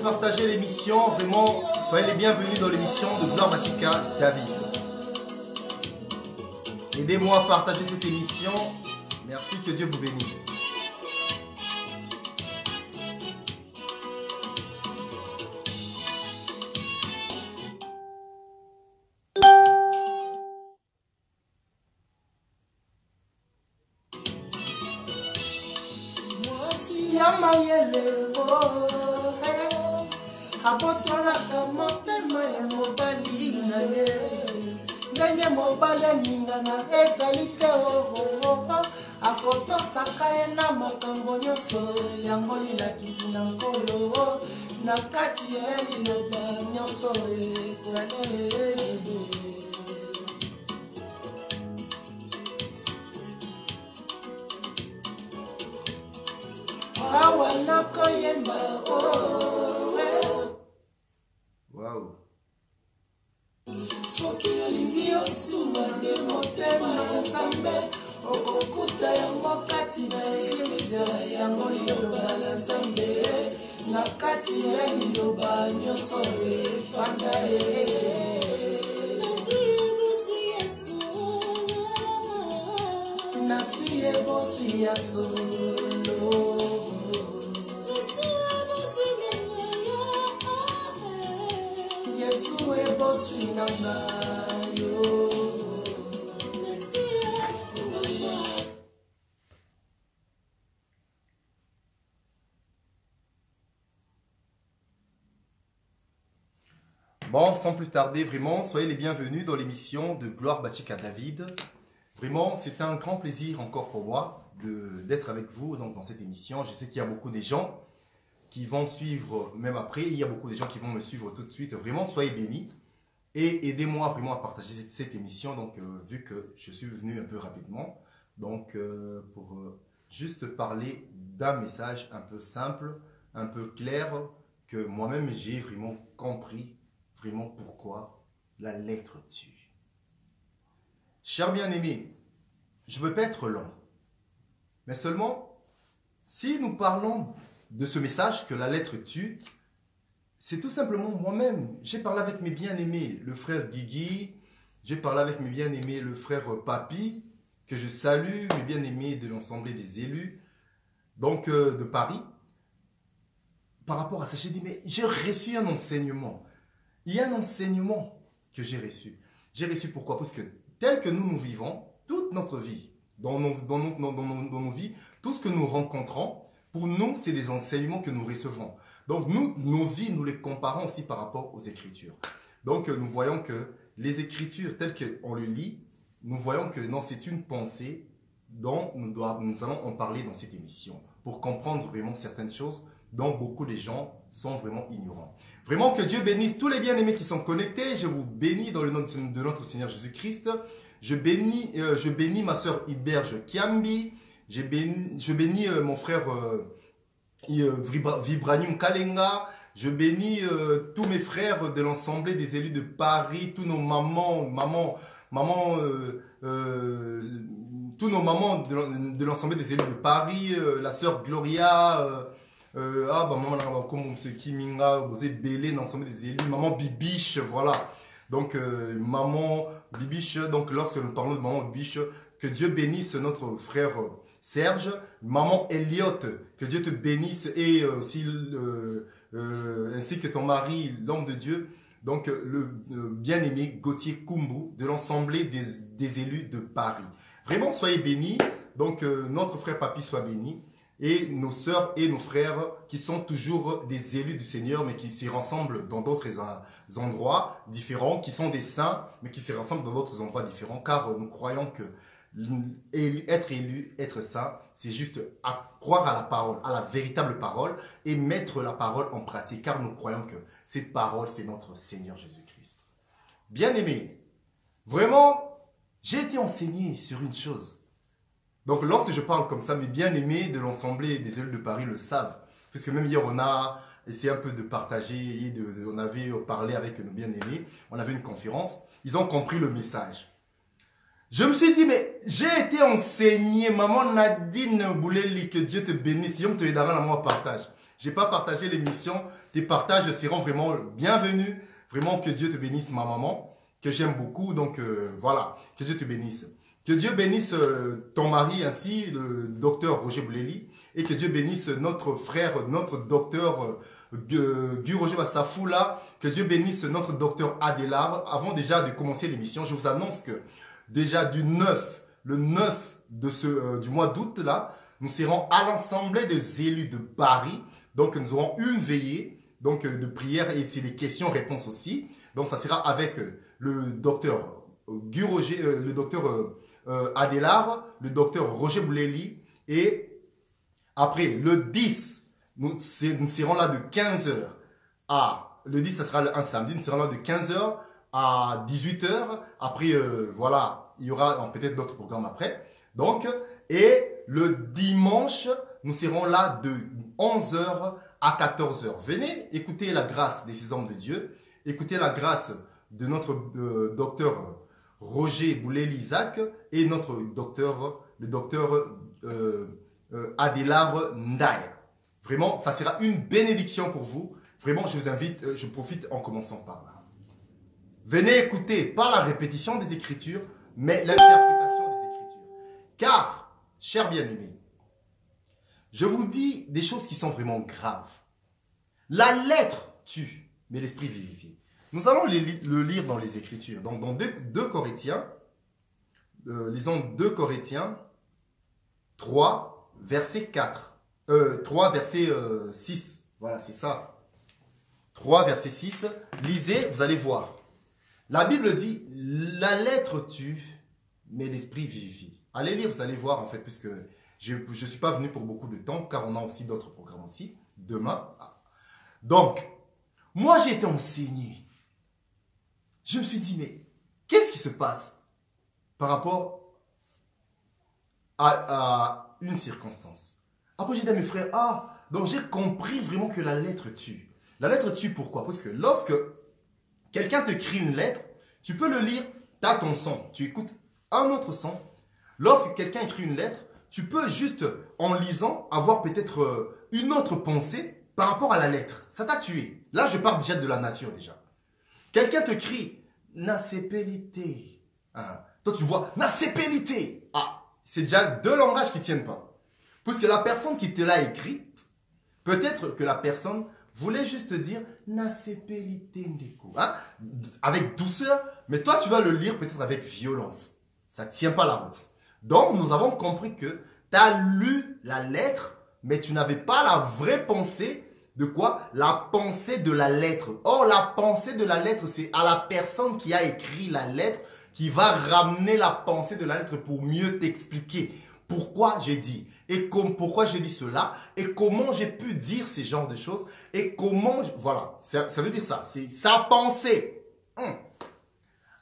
Partagez l'émission, vraiment, soyez les bienvenus dans l'émission de Gloire Batika David. Aidez-moi à partager cette émission. Merci, que Dieu vous bénisse. Wow. Soki olingi osuwa nde motema ya Nzambe okokuta yango kati na eklezia yango liloba la Nzambe na kati ya liloba nyonso efanda nazwi eboswi ya solo Yesu eboswi na ngayo. Bon, sans plus tarder, vraiment, soyez les bienvenus dans l'émission de Gloire Batika David. Vraiment, c'est un grand plaisir encore pour moi d'être avec vous donc, dans cette émission. Je sais qu'il y a beaucoup de gens qui vont suivre même après. Il y a beaucoup de gens qui vont me suivre tout de suite. Vraiment, soyez bénis. Et aidez-moi vraiment à partager cette émission. Donc, vu que je suis venu un peu rapidement. Donc, pour juste parler d'un message un peu simple, un peu clair, que moi-même j'ai vraiment compris vraiment pourquoi la lettre tue. Chers bien-aimés, je ne veux pas être long. Mais seulement, si nous parlons de ce message que la lettre tue, c'est tout simplement moi-même. J'ai parlé avec mes bien-aimés, le frère Guigui, j'ai parlé avec mes bien-aimés, le frère Papi, que je salue, mes bien-aimés de l'Assemblée des élus, donc de Paris. Par rapport à ça, j'ai dit, mais j'ai reçu un enseignement. Il y a un enseignement que j'ai reçu. J'ai reçu pourquoi? Parce que tel que nous vivons, toute notre vie, dans nos vies, tout ce que nous rencontrons, pour nous, c'est des enseignements que nous recevons. Donc, nos vies, nous les comparons aussi par rapport aux Écritures. Donc, nous voyons que les Écritures, telles qu'on le lit, nous voyons que non, c'est une pensée dont nous allons en parler dans cette émission pour comprendre vraiment certaines choses dont beaucoup de gens sont vraiment ignorants. Vraiment que Dieu bénisse tous les bien-aimés qui sont connectés. Je vous bénis dans le nom de notre Seigneur Jésus-Christ. Je bénis ma soeur Iberge Kiambi. Je bénis mon frère Vibranium Kalenga. Je bénis tous mes frères de l'Assemblée des élus de Paris, tous nos mamans, tous nos mamans de l'Assemblée des élus de Paris, la sœur Gloria, maman comme ce Kiminga, vous êtes belé dans l'Assemblée des élus, maman Bibiche, voilà. Donc maman Bibiche, donc lorsque nous parlons de maman Bibiche, que Dieu bénisse notre frère Serge, maman Elliot, que Dieu te bénisse et aussi ainsi que ton mari, l'homme de Dieu, donc le bien-aimé Gauthier Kumbu de l'Assemblée des élus de Paris. Vraiment, soyez bénis. Donc, notre frère Papy soit béni. Et nos sœurs et nos frères qui sont toujours des élus du Seigneur, mais qui s'y rassemblent dans d'autres endroits différents, qui sont des saints, mais qui s'y rassemblent dans d'autres endroits différents, car nous croyons que être élu, être saint, c'est juste croire à la parole, à la véritable parole et mettre la parole en pratique, car nous croyons que cette parole, c'est notre Seigneur Jésus-Christ. Bien-aimé, vraiment, j'ai été enseigné sur une chose. Donc, lorsque je parle comme ça, mes bien-aimés de l'Assemblée des élus de Paris le savent, puisque même hier, on a essayé un peu de partager, on avait parlé avec nos bien-aimés, on avait une conférence, ils ont compris le message. Je me suis dit, mais j'ai été enseigné, maman Nadine Bouleli, que Dieu te bénisse. Si on te aidera, moi partage. Je n'ai pas partagé l'émission. Tes partages seront vraiment bienvenus. Vraiment que Dieu te bénisse, ma maman, que j'aime beaucoup. Donc voilà, que Dieu te bénisse. Que Dieu bénisse ton mari ainsi, le docteur Roger Bouleli. Et que Dieu bénisse notre frère, notre docteur Guy Roger Bassafoula. Que Dieu bénisse notre docteur Adélard. Avant déjà de commencer l'émission, je vous annonce que déjà le 9 du mois d'août, là, nous serons à l'Assemblée des élus de Paris. Donc, nous aurons une veillée donc, de prière et c'est des questions-réponses aussi. Donc, ça sera avec le docteur Guy Roger, le docteur Adélard, le docteur Roger Bouleli. Et après, le 10, nous serons là de 15h à... Le 10, ça sera un samedi, nous serons là de 15h à 18h. Après, voilà, il y aura peut-être d'autres programmes après. Donc, et le dimanche, nous serons là de 11h à 14h. Venez écouter la grâce de ces hommes de Dieu. Écoutez la grâce de notre docteur Roger Bouleli-Isaac et notre docteur, le docteur Adélard Ndaye. Vraiment, ça sera une bénédiction pour vous. Vraiment, je vous invite, je profite en commençant par là. Venez écouter, pas la répétition des Écritures, mais l'interprétation des Écritures. Car, chers bien-aimés, je vous dis des choses qui sont vraiment graves. La lettre tue, mais l'esprit vivifie. Nous allons le lire dans les Écritures. Donc, dans 2 Corinthiens, lisons 2 Corinthiens 3, verset 4. 3, verset 6. Voilà, c'est ça. 3, verset 6. Lisez, vous allez voir. La Bible dit, la lettre tue, mais l'esprit vivifie. Allez lire, vous allez voir en fait, puisque je ne suis pas venu pour beaucoup de temps, car on a aussi d'autres programmes aussi, demain. Donc, moi j'ai été enseigné. Je me suis dit, mais qu'est-ce qui se passe par rapport à une circonstance? Après j'ai dit à mes frères, donc j'ai compris vraiment que la lettre tue. La lettre tue pourquoi? Parce que lorsque quelqu'un t'écrit une lettre, tu peux le lire, tu as ton son, tu écoutes un autre son. Lorsque quelqu'un écrit une lettre, tu peux juste, en lisant, avoir peut-être une autre pensée par rapport à la lettre. Ça t'a tué. Là, je parle déjà de la nature déjà. Quelqu'un te crie « Nasépélité ». Toi, tu vois « Nasépélité ». C'est déjà 2 langages qui ne tiennent pas. Puisque la personne qui te l'a écrite, peut-être que la personne voulait juste dire Nasépélité Ndeko, avec douceur, mais toi tu vas le lire peut-être avec violence. Ça ne tient pas la route. Donc nous avons compris que tu as lu la lettre, mais tu n'avais pas la vraie pensée de quoi? La pensée de la lettre. Or, la pensée de la lettre, c'est à la personne qui a écrit la lettre qui va ramener la pensée de la lettre pour mieux t'expliquer pourquoi j'ai dit et pourquoi j'ai dit cela et comment j'ai pu dire ces genres de choses et comment... Voilà, ça veut dire ça, c'est sa pensée.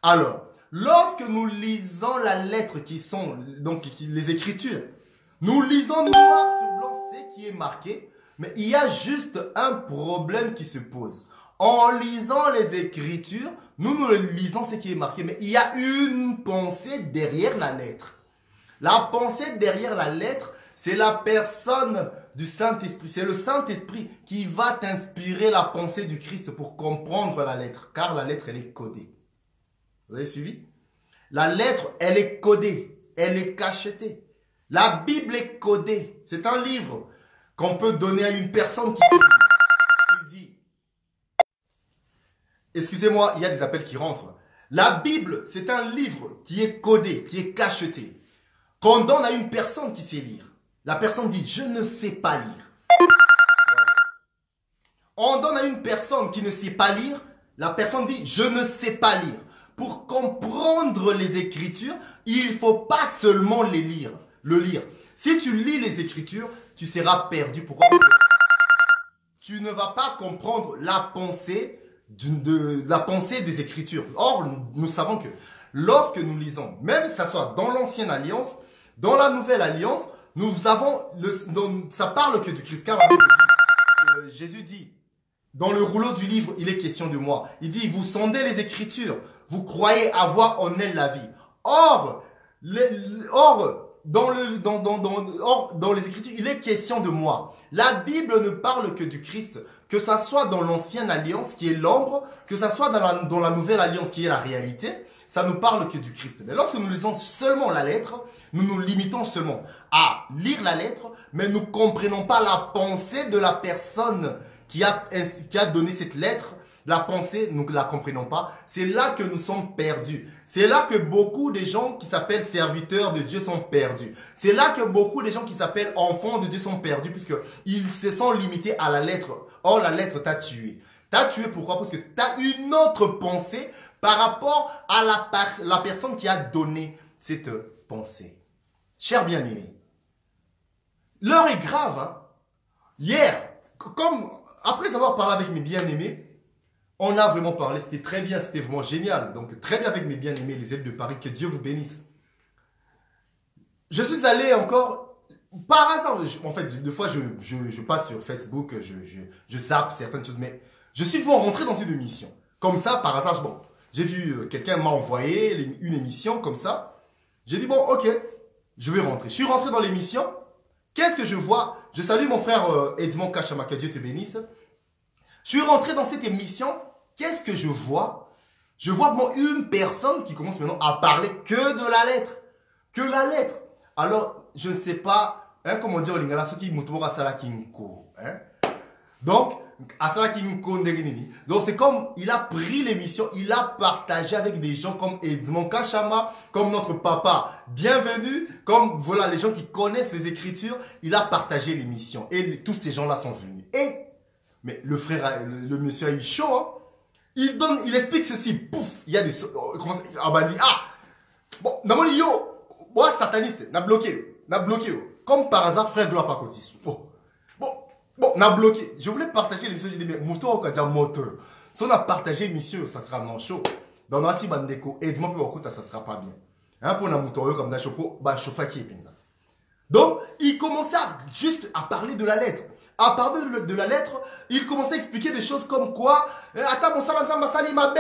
Alors, lorsque nous lisons la lettre qui sont, donc les écritures, nous lisons noir sur blanc ce qui est marqué, mais il y a juste un problème qui se pose. En lisant les écritures, nous lisons ce qui est marqué, mais il y a une pensée derrière la lettre. La pensée derrière la lettre, c'est la personne du Saint-Esprit. C'est le Saint-Esprit qui va t'inspirer la pensée du Christ pour comprendre la lettre, car la lettre, elle est codée. Vous avez suivi? La lettre, elle est codée, elle est cachetée. La Bible est codée. C'est un livre qu'on peut donner à une personne qui sait lire. Il dit, excusez-moi, il y a des appels qui rentrent. La Bible, c'est un livre qui est codé, qui est cacheté. Qu'on donne à une personne qui sait lire. La personne dit, je ne sais pas lire. On donne à une personne qui ne sait pas lire. La personne dit, je ne sais pas lire. Pour comprendre les Écritures, il ne faut pas seulement le lire. Si tu lis les Écritures, tu seras perdu. Pourquoi? Parce que tu ne vas pas comprendre la pensée des Écritures. Or, nous savons que lorsque nous lisons, même que ça soit dans l'Ancienne Alliance, dans la Nouvelle Alliance, nous avons, ça parle que du Christ. Car Jésus dit, dans le rouleau du livre, il est question de moi. Il dit, vous sondez les Écritures, vous croyez avoir en elles la vie. Or, dans les Écritures, il est question de moi. La Bible ne parle que du Christ, que ça soit dans l'Ancienne Alliance, qui est l'ombre, que ça soit dans la Nouvelle Alliance, qui est la réalité, ça ne parle que du Christ. Mais lorsque nous lisons seulement la lettre, nous nous limitons seulement à lire la lettre, mais nous ne comprenons pas la pensée de la personne qui a donné cette lettre. La pensée, nous ne la comprenons pas. C'est là que nous sommes perdus. C'est là que beaucoup de gens qui s'appellent serviteurs de Dieu sont perdus. C'est là que beaucoup de gens qui s'appellent enfants de Dieu sont perdus puisqu'ils se sont limités à la lettre. Or, la lettre t'a tué. T'as tué pourquoi? Parce que tu as une autre pensée par rapport à la personne qui a donné cette pensée. Chers bien-aimés, l'heure est grave. Hein? Hier, après avoir parlé avec mes bien-aimés, on a vraiment parlé, c'était très bien, c'était vraiment génial. Donc, très bien avec mes bien-aimés, les élèves de Paris, que Dieu vous bénisse. Je suis allé encore, par hasard, en fait, des fois, je passe sur Facebook, je zappe certaines choses, mais je suis vraiment rentré dans une émission. Comme ça, par hasard, bon, j'ai vu, quelqu'un m'a envoyé une émission comme ça. J'ai dit, bon, ok, je vais rentrer. Je suis rentré dans l'émission. Qu'est-ce que je vois? Je salue mon frère Edmond Kachama, que Dieu te bénisse. Je suis rentré dans cette émission. Qu'est-ce que je vois? Je vois vraiment une personne qui commence maintenant à parler que de la lettre. Que la lettre. Alors, je ne sais pas, hein, comment dire au lingala, ce qui moutouba asala kinko. Donc, asala kinko ndeginini. Donc, c'est comme, il a pris l'émission, il a partagé avec des gens comme Edmond Kachama, comme notre papa. Bienvenue, comme, voilà, les gens qui connaissent les Écritures. Il a partagé l'émission. Et tous ces gens-là sont venus. Mais le frère, le monsieur a eu chaud, hein. Il explique ceci, pouf, il y a des... bon, namoni yo, moi sataniste, n'a bloqué. Comme par hasard, frère Gloire Pacotis. Bon, n'a bloqué. Je voulais partager l'émission, j'ai dit, mais Mouto Okaja moteur. Si on a partagé l'émission, ça sera non chaud. Dans Nasi Bandeko, aide-moi pour écouter, ça sera pas bien. Hein, pour la Mouto comme ça, chauffa qui est pinza. Donc, il commençait juste à parler de la lettre. À parler de la lettre, il commençait à expliquer des choses comme quoi Ata mon salanzamba sali mabe,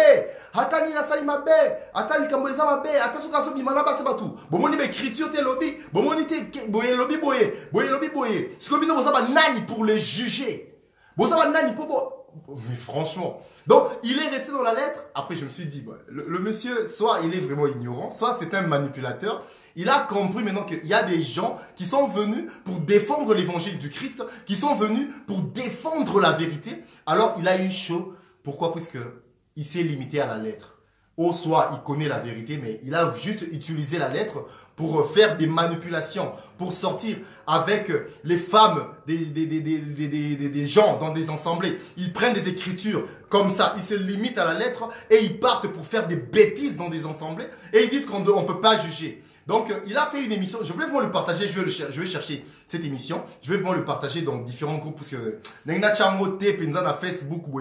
ata ni na sali mabe, ata li kamboeza mabe, ata suka so bimana ba sebatu. Bomoni ba écriture te lobby, bomoni te boye lobby boye. Ce que bino bozaba nani pour le juger. Bozaba nani pour mais franchement. Donc, il est resté dans la lettre. Après, je me suis dit, le monsieur, soit il est vraiment ignorant, soit c'est un manipulateur. Il a compris maintenant qu'il y a des gens qui sont venus pour défendre l'évangile du Christ, qui sont venus pour défendre la vérité. Alors, il a eu chaud. Pourquoi? Parce qu'il s'est limité à la lettre. Ou soit, il connaît la vérité, mais il a juste utilisé la lettre pour faire des manipulations, pour sortir avec les femmes des gens dans des assemblées. Ils prennent des écritures comme ça, ils se limitent à la lettre et ils partent pour faire des bêtises dans des assemblées et ils disent qu'on ne peut pas juger. Donc, il a fait une émission, je voulais vraiment le partager, je vais chercher cette émission, je vais vraiment le partager dans différents groupes parce que na Facebook ou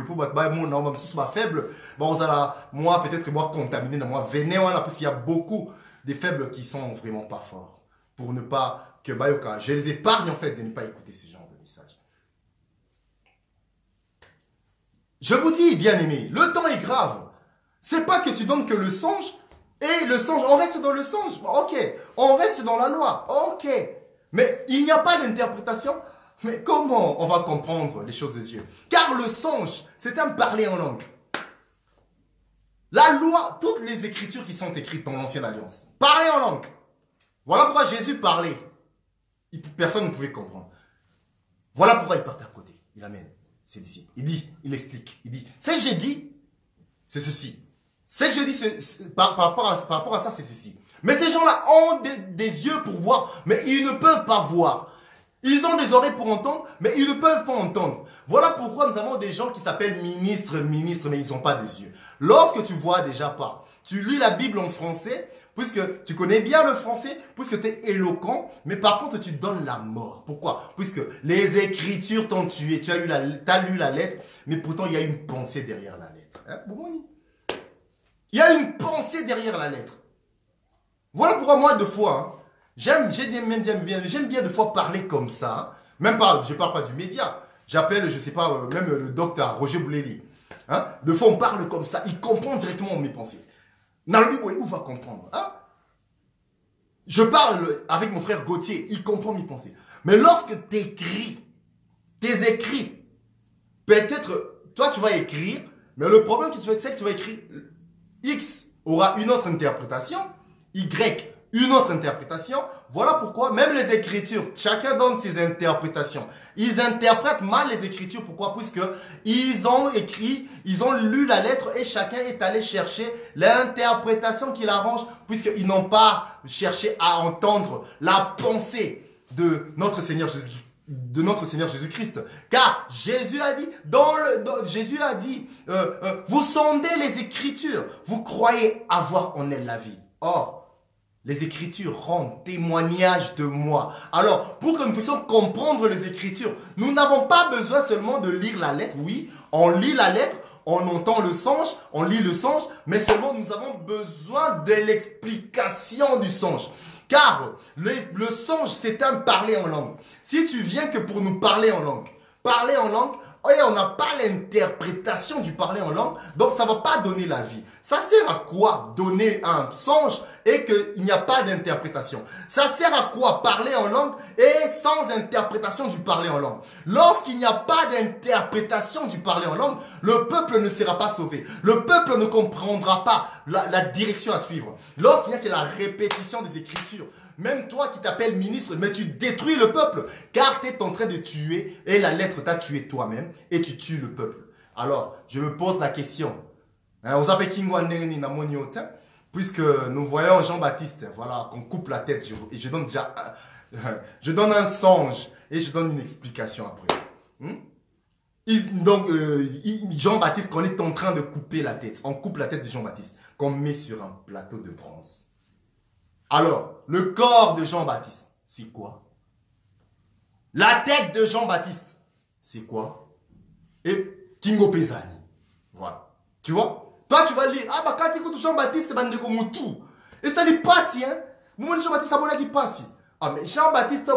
faible, bon, moi peut-être moi contaminé dans moi véné parce qu'il y a beaucoup de faibles qui sont vraiment pas forts pour ne pas que Bayoka, je les épargne en fait de ne pas écouter ce genre de message. Je vous dis, bien aimé, le temps est grave. C'est pas que tu donnes que le songe. Et le songe, on reste dans le songe. Ok. On reste dans la loi. Ok. Mais il n'y a pas d'interprétation. Mais comment on va comprendre les choses de Dieu? Car le songe, c'est un parler en langue. La loi, toutes les écritures qui sont écrites dans l'Ancienne Alliance, parler en langue. Voilà pourquoi Jésus parlait. Personne ne pouvait comprendre. Voilà pourquoi il part à côté. Il amène ses disciples. Il dit, il explique. Il dit, ce que j'ai dit, c'est ceci. Ce que je dis par rapport à ça, c'est ceci. Mais ces gens-là ont des yeux pour voir, mais ils ne peuvent pas voir. Ils ont des oreilles pour entendre, mais ils ne peuvent pas entendre. Voilà pourquoi nous avons des gens qui s'appellent ministres, mais ils n'ont pas des yeux. Lorsque tu vois déjà pas, tu lis la Bible en français, puisque tu connais bien le français, puisque tu es éloquent, mais par contre tu donnes la mort. Pourquoi? Puisque les écritures t'ont tué, tu as lu la lettre, mais pourtant il y a une pensée derrière la lettre. Hein? Il y a une pensée derrière la lettre. Voilà pourquoi moi, deux fois, hein, j'aime bien de fois parler comme ça. Hein. Même pas, je ne parle pas du média. J'appelle, je ne sais pas, même le docteur Roger Bouleli. Hein. De fois, on parle comme ça. Il comprend directement mes pensées. Nalobi Boyou va comprendre. Hein. Je parle avec mon frère Gauthier. Il comprend mes pensées. Mais lorsque tu écris, tes écrits, peut-être, toi, tu vas écrire, mais le problème que tu fais, c'est que tu vas écrire... X aura une autre interprétation, Y une autre interprétation. Voilà pourquoi même les écritures, chacun donne ses interprétations. Ils interprètent mal les écritures. Pourquoi? Puisque ils ont écrit, ils ont lu la lettre et chacun est allé chercher l'interprétation qui l'arrange, puisqu'ils n'ont pas cherché à entendre la pensée de notre Seigneur Jésus-Christ. Car Jésus a dit, vous sondez les Écritures, vous croyez avoir en elles la vie. Or, les Écritures rendent témoignage de moi. Alors, pour que nous puissions comprendre les Écritures, nous n'avons pas besoin seulement de lire la lettre. Oui, on lit la lettre, on entend le songe, on lit le songe, mais seulement nous avons besoin de l'explication du songe. Car le songe, c'est un parler en langue. Si tu viens que pour nous parler en langue, on n'a pas l'interprétation du parler en langue, donc ça ne va pas donner la vie. Ça sert à quoi donner un songe et qu'il n'y a pas d'interprétation? Ça sert à quoi parler en langue et sans interprétation du parler en langue? Lorsqu'il n'y a pas d'interprétation du parler en langue, le peuple ne sera pas sauvé. Le peuple ne comprendra pas la direction à suivre. Lorsqu'il n'y a que la répétition des Écritures, même toi qui t'appelles ministre, mais tu détruis le peuple, car tu es en train de tuer, et la lettre t'a tué toi-même, et tu tues le peuple. Alors, je me pose la question. Puisque nous voyons Jean-Baptiste, voilà, qu'on coupe la tête, et je donne déjà, je donne un songe, et je donne une explication après. Donc, Jean-Baptiste, qu'on est en train de couper la tête, on coupe la tête de Jean-Baptiste, qu'on met sur un plateau de bronze. Alors, le corps de Jean-Baptiste, c'est quoi? La tête de Jean-Baptiste, c'est quoi? Et Kingo Pesani. Voilà. Tu vois? Toi, tu vas lire. Ah, bah, quand tu écoutes Jean-Baptiste, c'est comme tout. Et ça n'est pas si, hein? Moi, Jean-Baptiste, ça qui passe. Ah, mais Jean-Baptiste,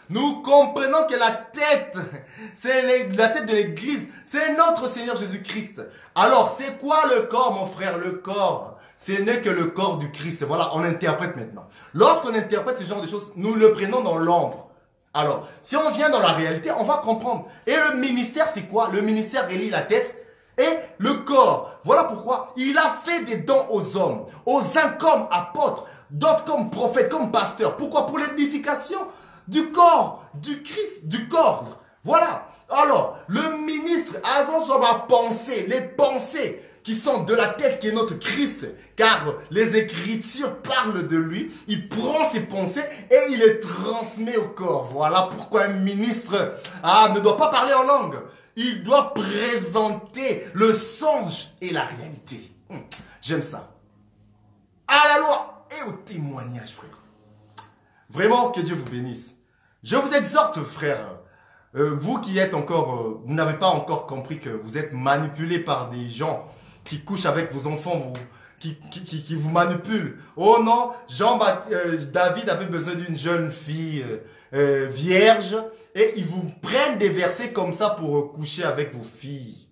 nous comprenons que la tête, c'est la tête de l'église. C'est notre Seigneur Jésus-Christ. Alors, c'est quoi le corps, mon frère? Le corps, ce n'est que le corps du Christ. Voilà, on interprète maintenant. Lorsqu'on interprète ce genre de choses, nous le prenons dans l'ombre. Alors, si on vient dans la réalité, on va comprendre. Et le ministère, c'est quoi? Le ministère relie la tête et le corps. Voilà pourquoi il a fait des dons aux hommes, aux uns comme apôtres, d'autres comme prophètes, comme pasteurs. Pourquoi? Pour l'édification du corps, du Christ, du corps. Voilà. Alors, le ministre, Azon sur ma pensée, les pensées qui sont de la tête, qui est notre Christ, car les Écritures parlent de lui, il prend ses pensées et il les transmet au corps. Voilà pourquoi un ministre ne doit pas parler en langue. Il doit présenter le songe et la réalité. J'aime ça. À la loi et au témoignage, frère. Vraiment, que Dieu vous bénisse. Je vous exhorte, frère, vous qui êtes encore, vous n'avez pas encore compris que vous êtes manipulé par des gens qui couchent avec vos enfants, qui vous manipulent. Oh non, David avait besoin d'une jeune fille vierge et ils vous prennent des versets comme ça pour coucher avec vos filles.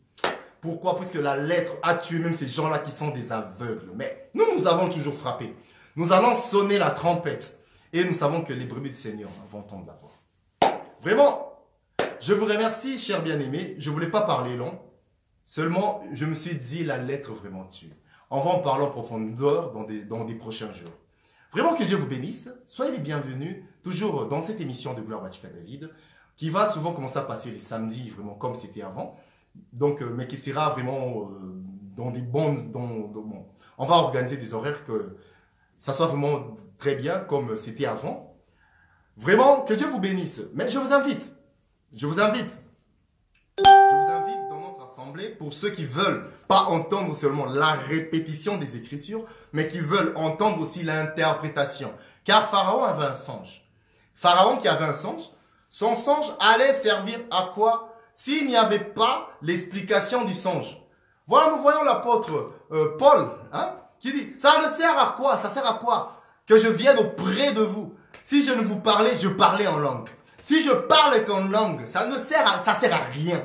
Pourquoi? Parce que la lettre a tué même ces gens-là qui sont des aveugles. Mais nous avons toujours frappé. Nous allons sonner la trompette et nous savons que les brebis du Seigneur vont entendre la voix. Vraiment, je vous remercie, chers bien-aimés. Je ne voulais pas parler long. Seulement, je me suis dit la lettre vraiment tue. On va en parler en profondeur dans des prochains jours. Vraiment que Dieu vous bénisse. Soyez les bienvenus, toujours dans cette émission de Gloire Bachika David, qui va souvent commencer à passer les samedis, vraiment comme c'était avant. Donc, mais qui sera vraiment dans des bons... on va organiser des horaires que ça soit vraiment très bien comme c'était avant. Vraiment, que Dieu vous bénisse. Mais je vous invite dans notre assemblée, pour ceux qui veulent pas entendre seulement la répétition des Écritures, mais qui veulent entendre aussi l'interprétation. Car Pharaon avait un songe. Pharaon qui avait un songe, son songe allait servir à quoi s'il n'y avait pas l'explication du songe? Voilà, nous voyons l'apôtre Paul, qui dit, ça ne sert à quoi? Ça sert à quoi que je vienne auprès de vous? Si je ne vous parlais, je parlais en langue. Si je parle qu'en langue, ça sert à rien.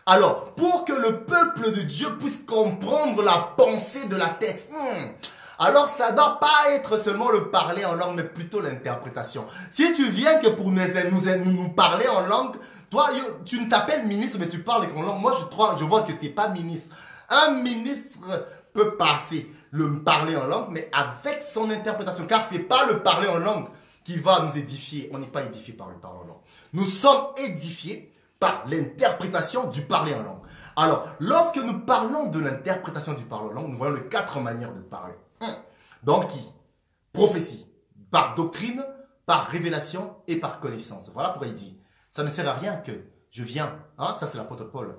Alors, pour que le peuple de Dieu puisse comprendre la pensée de la tête, alors ça ne doit pas être seulement le parler en langue, mais plutôt l'interprétation. Si tu viens que pour nous parler en langue, toi, tu ne t'appelles ministre, mais tu parles qu'en langue. Moi, je vois que tu n'es pas ministre. Un ministre peut parler en langue, mais avec son interprétation. Car ce n'est pas le parler en langue qui va nous édifier. On n'est pas édifié par le parler en langue. Nous sommes édifiés par l'interprétation du parler en langue. Alors, lorsque nous parlons de l'interprétation du parler en langue, nous voyons les 4 manières de parler. Donc, prophétie, par doctrine, par révélation et par connaissance. Voilà pourquoi il dit, ça ne sert à rien que je viens. Ça, c'est l'apôtre Paul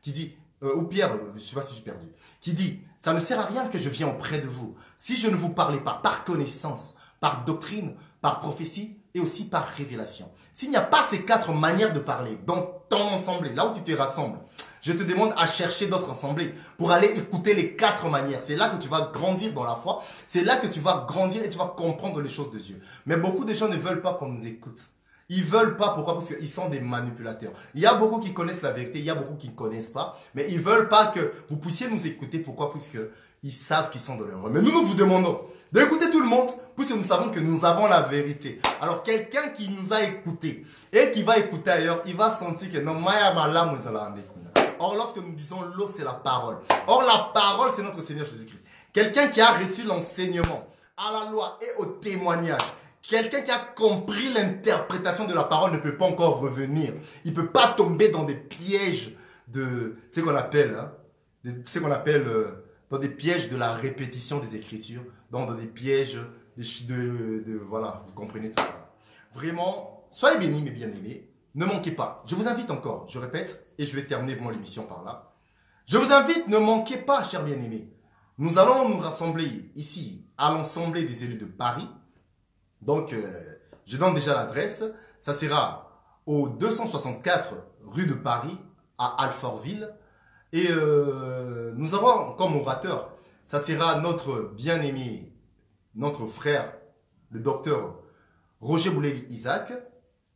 qui dit, ou Pierre, je ne sais pas si je suis perdu, qui dit, ça ne sert à rien que je viens auprès de vous si je ne vous parlais pas par connaissance, par doctrine, par prophétie et aussi par révélation. S'il n'y a pas ces 4 manières de parler dans ton assemblée, là où tu te rassembles, je te demande à chercher d'autres assemblées pour aller écouter les 4 manières. C'est là que tu vas grandir dans la foi. C'est là que tu vas grandir et tu vas comprendre les choses de Dieu. Mais beaucoup de gens ne veulent pas qu'on nous écoute. Ils veulent pas, pourquoi? Parce qu'ils sont des manipulateurs. Il y a beaucoup qui connaissent la vérité, il y a beaucoup qui ne connaissent pas, mais ils veulent pas que vous puissiez nous écouter. Pourquoi? Puisque ils savent qu'ils sont dans l'erreur. Mais nous vous demandons d'écouter tout le monde, puisque nous savons que nous avons la vérité. Alors quelqu'un qui nous a écouté et qui va écouter ailleurs, il va sentir que non, or lorsque nous disons l'eau, c'est la parole. Or la parole, c'est notre Seigneur Jésus-Christ. Quelqu'un qui a reçu l'enseignement à la loi et au témoignage. Quelqu'un qui a compris l'interprétation de la parole ne peut pas encore revenir. Il ne peut pas tomber dans des pièges de ce qu'on appelle, dans des pièges de la répétition des Écritures, dans des pièges voilà, vous comprenez tout ça. Vraiment, soyez bénis mes bien-aimés. Ne manquez pas. Je vous invite encore, je répète, et je vais terminer mon émission par là. Je vous invite, ne manquez pas, chers bien-aimés. Nous allons nous rassembler ici à l'Assemblée des élus de Paris. Donc, je donne déjà l'adresse. Ça sera au 264 rue de Paris, à Alfortville. Et nous avons comme orateur, ça sera notre bien-aimé, notre frère, le docteur Roger Bouleli Isaac.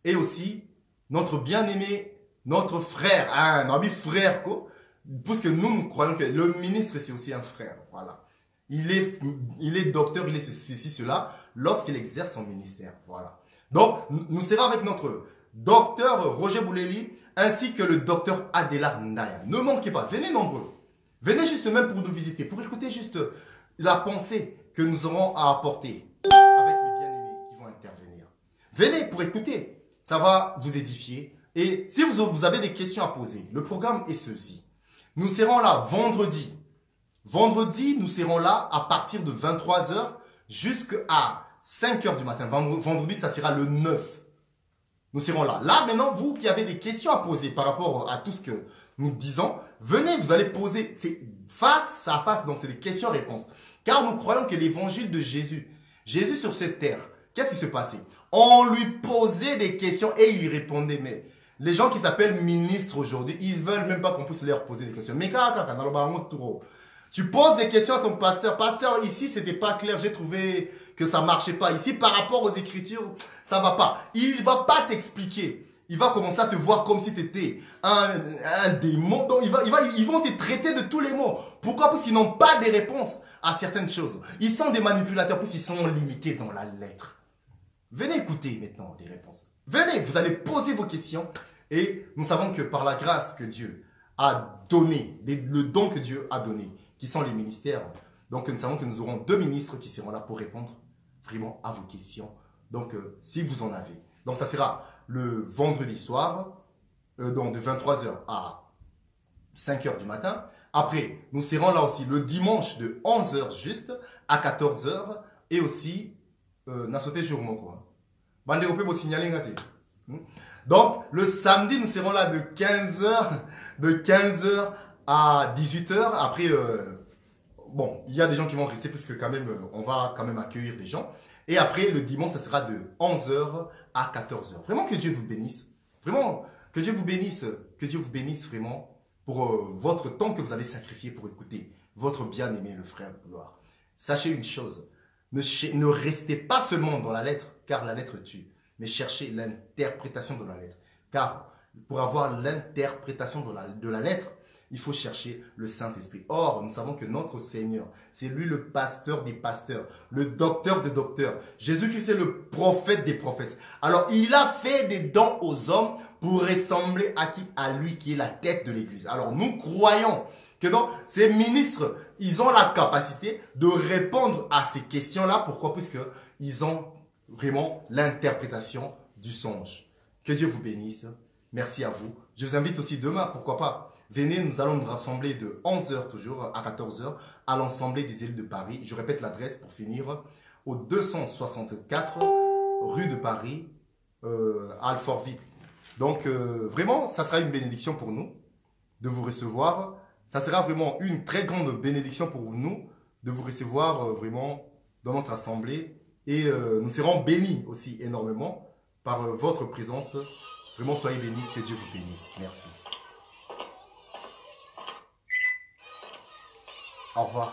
Et aussi notre bien-aimé, notre frère, un ami frère, quoi. Puisque nous croyons que le ministre, c'est aussi un frère. Voilà. Il est docteur, il est ceci, cela, lorsqu'il exerce son ministère. Voilà. Donc, nous serons avec notre docteur Roger Bouleli, ainsi que le docteur Adélard Ndaya. Ne manquez pas, venez nombreux. Venez juste même pour nous visiter, pour écouter juste la pensée que nous aurons à apporter avec les bien-aimés qui vont intervenir. Venez pour écouter, ça va vous édifier. Et si vous avez des questions à poser, le programme est ceci. Nous serons là vendredi Vendredi, nous serons là à partir de 23 heures jusqu'à 5 heures du matin. Vendredi, ça sera le 9. Nous serons là. Là, maintenant, vous qui avez des questions à poser par rapport à tout ce que nous disons, venez, vous allez poser. C'est face à face, donc c'est des questions-réponses. Car nous croyons que l'évangile de Jésus, Jésus sur cette terre, qu'est-ce qui se passait? On lui posait des questions et il répondait. Mais les gens qui s'appellent ministres aujourd'hui, ils ne veulent même pas qu'on puisse leur poser des questions. Mais tu poses des questions à ton pasteur. Pasteur, ici, c'était pas clair. J'ai trouvé que ça marchait pas. Ici, par rapport aux Écritures, ça va pas. Il va pas t'expliquer. Il va commencer à te voir comme si tu étais un démon. Donc, ils vont te traiter de tous les mots. Pourquoi? Parce qu'ils n'ont pas de réponses à certaines choses. Ils sont des manipulateurs parce qu'ils sont limités dans la lettre. Venez écouter maintenant des réponses. Venez, vous allez poser vos questions. Et nous savons que par la grâce que Dieu a donné, le don que Dieu a donné, qui sont les ministères. Donc, nous savons que nous aurons 2 ministres qui seront là pour répondre vraiment à vos questions. Donc, si vous en avez. Donc, ça sera le vendredi soir, donc de 23 h à 5 h du matin. Après, nous serons là aussi le dimanche de 11 h juste à 14 h. Et aussi, n'a sauté jour mon quoi. Donc, le samedi, nous serons là de 15 h à 18 h. Après, bon, il y a des gens qui vont rester parce que quand même, on va quand même accueillir des gens. Et après, le dimanche, ça sera de 11 h à 14 h. Vraiment que Dieu vous bénisse. Vraiment, que Dieu vous bénisse. Que Dieu vous bénisse vraiment pour votre temps que vous avez sacrifié pour écouter votre bien-aimé, le frère de gloire. Sachez une chose. Ne restez pas seulement dans la lettre, car la lettre tue. Mais cherchez l'interprétation de la lettre. Car pour avoir l'interprétation de la lettre, il faut chercher le Saint-Esprit. Or, nous savons que notre Seigneur, c'est lui le pasteur des pasteurs, le docteur des docteurs. Jésus-Christ est le prophète des prophètes. Alors, il a fait des dons aux hommes pour ressembler à qui? À lui qui est la tête de l'Église. Alors, nous croyons que donc, ces ministres, ils ont la capacité de répondre à ces questions-là. Pourquoi? Puisqu'ils ont vraiment l'interprétation du songe. Que Dieu vous bénisse. Merci à vous. Je vous invite aussi demain, pourquoi pas. Venez, nous allons nous rassembler de 11 h toujours à 14 h à l'Assemblée des élus de Paris. Je répète l'adresse pour finir. Au 264 rue de Paris, à Alfortville. Donc, vraiment, ça sera une bénédiction pour nous de vous recevoir. Ça sera vraiment une très grande bénédiction pour nous de vous recevoir vraiment dans notre assemblée. Et nous serons bénis aussi énormément par votre présence. Vraiment, soyez bénis, que Dieu vous bénisse. Merci. Au revoir.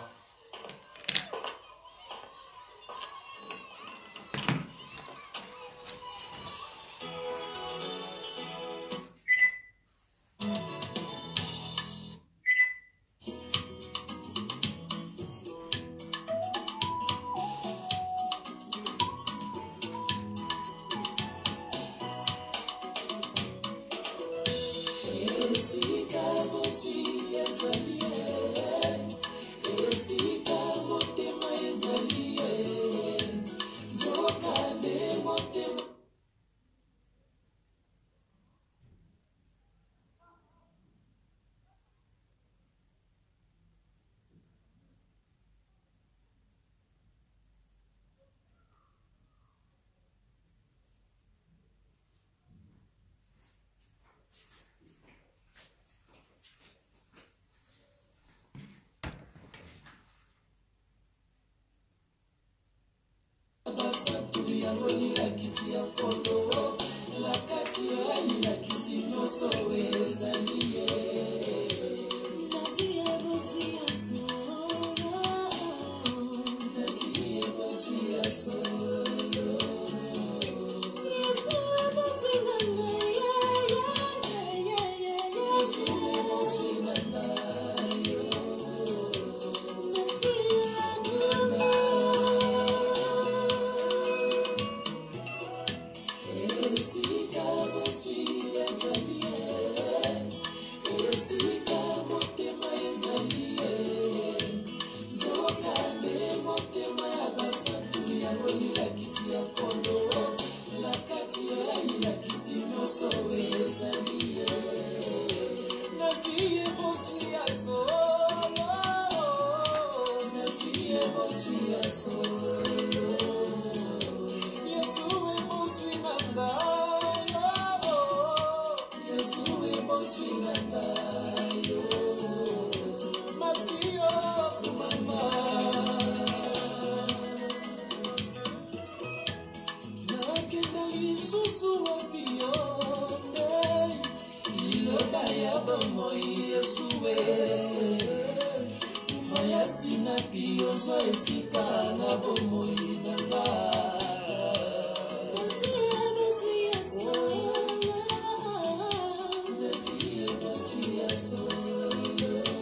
kozwa esika na bomoi